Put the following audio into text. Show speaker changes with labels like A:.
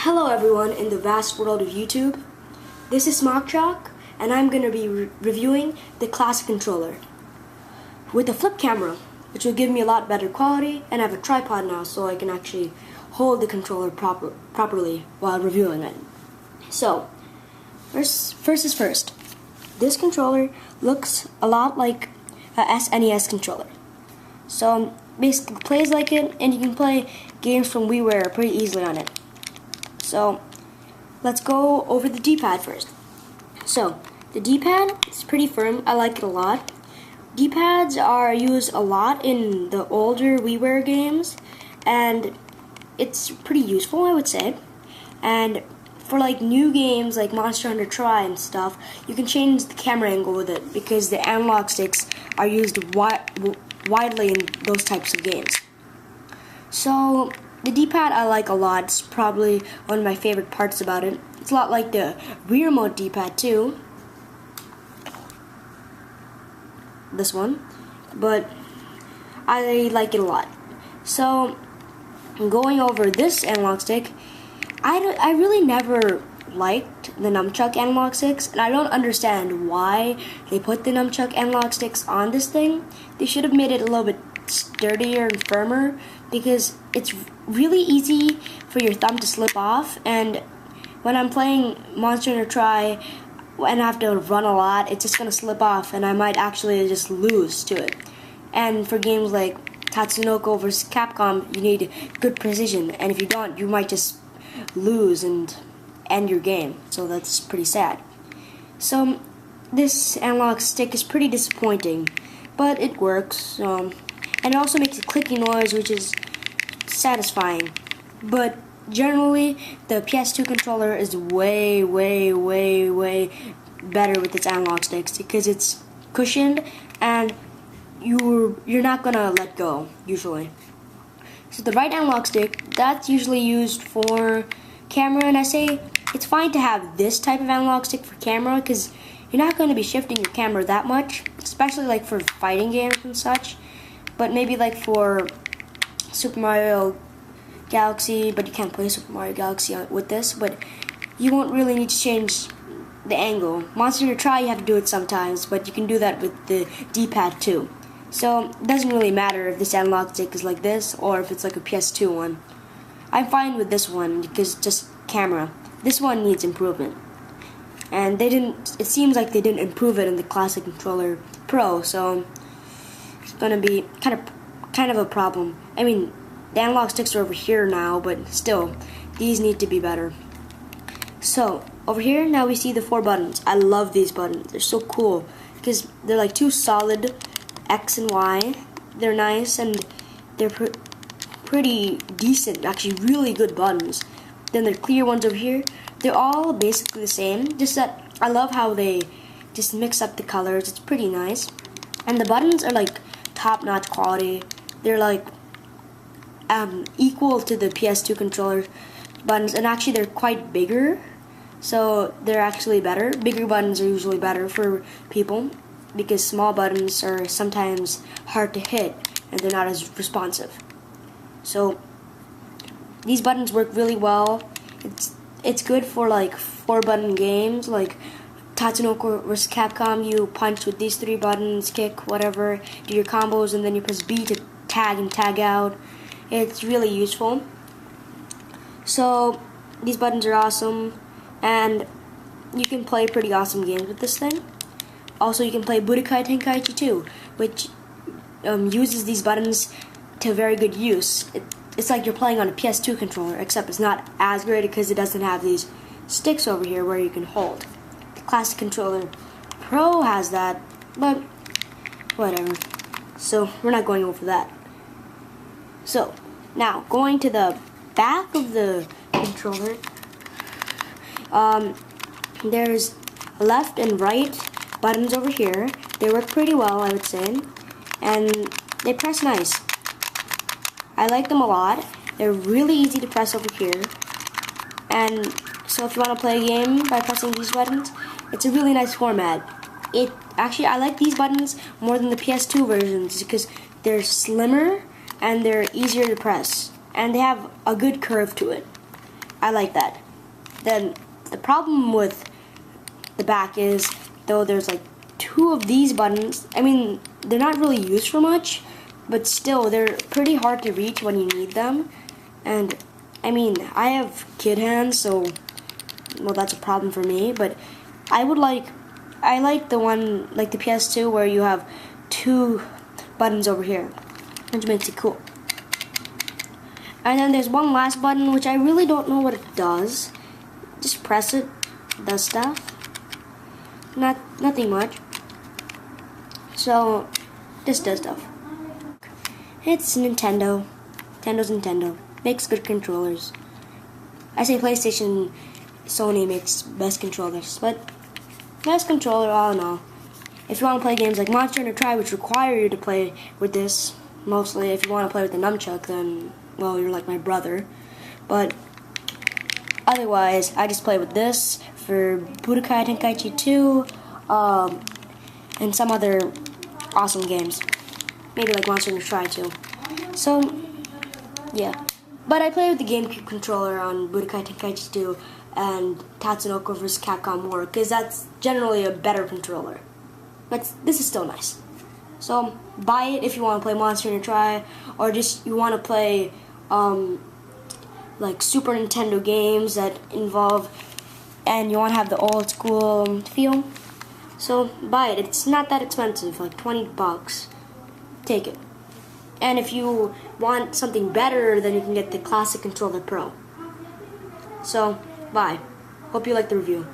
A: Hello everyone in the vast world of YouTube. This is SmockChalk and I'm going to be reviewing the classic controller with a flip camera, which will give me a lot better quality, and I have a tripod now so I can actually hold the controller properly while reviewing it. So, first is first. This controller looks a lot like a SNES controller. So, basically plays like it, and you can play games from WiiWare pretty easily on it. So, let's go over the D-pad first. So, the D-pad is pretty firm. I like it a lot. D-pads are used a lot in the older WiiWare games, and it's pretty useful, I would say. And for like new games like Monster Hunter Tri and stuff, you can change the camera angle with it because the analog sticks are used widely in those types of games. So, the D-pad I like a lot. It's probably one of my favorite parts about it. It's a lot like the Wii Remote D-pad too. This one. But I like it a lot. So, going over this analog stick, I really never liked the nunchuck analog sticks, and I don't understand why they put the nunchuck analog sticks on this thing. They should have made it a little bit sturdier and firmer, because it's really easy for your thumb to slip off, and when I'm playing Monster Hunter Tri and I have to run a lot, it's just going to slip off and I might actually just lose to it. And for games like Tatsunoko vs. Capcom, you need good precision, and if you don't, you might just lose and end your game, so that's pretty sad. So this analog stick is pretty disappointing, but it works, and it also makes a clicking noise, which is satisfying. But generally, the PS2 controller is way better with its analog sticks because it's cushioned and you're not gonna let go usually. So the right analog stick, that's usually used for camera, and I say it's fine to have this type of analog stick for camera because you're not going to be shifting your camera that much, especially like for fighting games and such. But maybe like for Super Mario Galaxy, but you can't play Super Mario Galaxy with this, but you won't really need to change the angle. Monster Hunter Tri, you have to do it sometimes, but you can do that with the D-pad too. So it doesn't really matter if this analog stick is like this or if it's like a PS2 one. I'm fine with this one because just camera. This one needs improvement, and it seems like they didn't improve it in the Classic Controller Pro, so it's gonna be kind of a problem. I mean, the analog sticks are over here now, but still, these need to be better. So over here now we see the 4 buttons. I love these buttons. They're so cool because they're like 2 solid X and Y. They're nice and they're pretty decent, actually really good buttons. Then the clear ones over here, they're all basically the same, just that I love how they just mix up the colors. It's pretty nice. And the buttons are like top-notch quality. They're like equal to the PS2 controller buttons, and actually they're quite bigger, so they're actually better. Bigger buttons are usually better for people because small buttons are sometimes hard to hit and they're not as responsive. So these buttons work really well. It's good for like 4-button games like Tatsunoko vs. Capcom. You punch with these 3 buttons, kick, whatever, do your combos, and then you press B to tag and tag out. It's really useful. So these buttons are awesome, and you can play pretty awesome games with this thing. Also, you can play Budokai Tenkaichi 2, which uses these buttons to very good use. It's like you're playing on a PS2 controller, except it's not as great because it doesn't have these sticks over here where you can hold. The Classic Controller Pro has that, but whatever. So we're not going over that. So now going to the back of the controller, there's left and right buttons over here. They work pretty well, I would say, and they press nice. I like them a lot. They're really easy to press over here, and so if you want to play a game by pressing these buttons, it's a really nice format. I like these buttons more than the PS2 versions because they're slimmer and they're easier to press, and they have a good curve to it. I like that. Then the problem with the back is, though there's like 2 of these buttons, I mean, they're not really used for much, but still, they're pretty hard to reach when you need them. And I mean, I have kid hands, so, well, that's a problem for me, but I like the one, like the PS2, where you have 2 buttons over here, which makes it cool. And then there's one last button, which I really don't know what it does. Just press it, does stuff. Nothing much. So, this does stuff. It's Nintendo. Nintendo's Nintendo. Makes good controllers. I say PlayStation, Sony makes best controllers, but best controller all in all. If you want to play games like Monster Hunter Tri, which require you to play with this, mostly if you want to play with the nunchuck, then, well, you're like my brother. But otherwise, I just play with this for Budokai Tenkaichi 2, and some other awesome games. Maybe like Monster Hunter Tri too. So, yeah. But I play with the GameCube controller on Budokai Tenkaichi 2 and Tatsunoko vs. Capcom War, because that's generally a better controller. But this is still nice. So, buy it if you want to play Monster Hunter Tri, or just you want to play like Super Nintendo games that involve, and you want to have the old school feel. So, buy it. It's not that expensive, like $20. Take it. And if you want something better, then you can get the Classic Controller Pro. So, bye. Hope you liked the review.